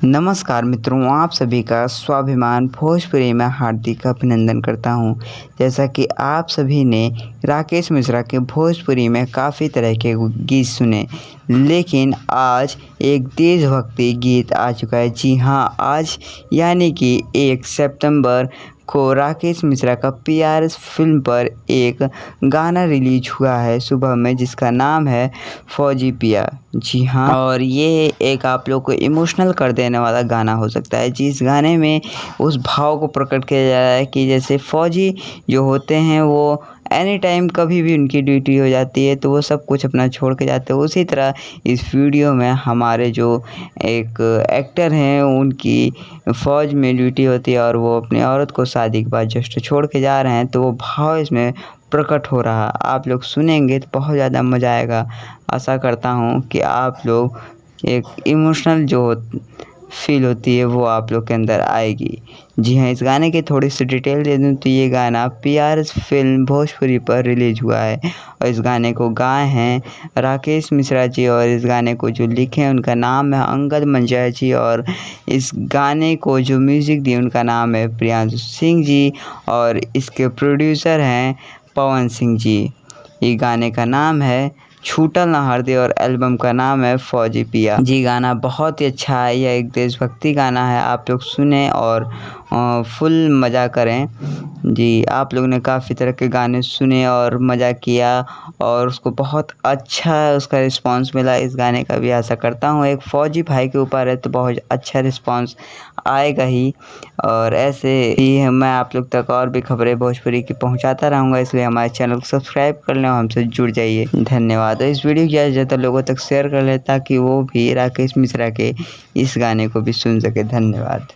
नमस्कार मित्रों, आप सभी का स्वाभिमान भोजपुरी में हार्दिक अभिनंदन करता हूं। जैसा कि आप सभी ने राकेश मिश्रा के भोजपुरी में काफ़ी तरह के गीत सुने, लेकिन आज एक देशभक्ति गीत आ चुका है। जी हां, आज यानी कि 1 सितंबर को राकेश मिश्रा का पीआरएस फिल्म पर एक गाना रिलीज हुआ है सुबह में, जिसका नाम है फौजी पिया। जी हाँ, और ये एक आप लोग को इमोशनल कर देने वाला गाना हो सकता है। जिस गाने में उस भाव को प्रकट किया जा रहा है कि जैसे फौजी जो होते हैं वो एनी टाइम कभी भी उनकी ड्यूटी हो जाती है तो वो सब कुछ अपना छोड़ के जाते हैं। उसी तरह इस वीडियो में हमारे जो एक एक्टर हैं उनकी फ़ौज में ड्यूटी होती है और वो अपनी औरत को शादी के बाद जस्ट छोड़ के जा रहे हैं, तो वो भाव इसमें प्रकट हो रहा। आप लोग सुनेंगे तो बहुत ज़्यादा मज़ा आएगा। आशा करता हूँ कि आप लोग एक इमोशनल जो फील होती है वो आप लोग के अंदर आएगी। जी हाँ, इस गाने की थोड़ी सी डिटेल दे दूँ तो ये गाना पीआरएस फिल्म भोजपुरी पर रिलीज हुआ है और इस गाने को गाए हैं राकेश मिश्रा जी और इस गाने को जो लिखे हैं उनका नाम है अंगद मंजर जी और इस गाने को जो म्यूज़िक दिए उनका नाम है प्रियांशु सिंह जी और इसके प्रोड्यूसर हैं पवन सिंह जी। ये गाने का नाम है छूटल ना हरदे और एल्बम का नाम है फौजी पिया। जी, गाना बहुत ही अच्छा है। यह एक देशभक्ति गाना है, आप लोग सुने और फुल मज़ा करें। जी, आप लोगों ने काफ़ी तरह के गाने सुने और मज़ा किया और उसको बहुत अच्छा उसका रिस्पांस मिला। इस गाने का भी आशा करता हूँ एक फ़ौजी भाई के ऊपर है तो बहुत अच्छा रिस्पांस आएगा ही। और ऐसे ही मैं आप लोग तक और भी खबरें भोजपुरी की पहुँचाता रहूँगा, इसलिए हमारे चैनल को सब्सक्राइब कर लें और हमसे जुड़ जाइए। धन्यवाद। इस वीडियो को ज़्यादा से ज़्यादा लोगों तक शेयर कर लें ताकि वो भी राकेश मिश्रा के इस गाने को भी सुन सके। धन्यवाद।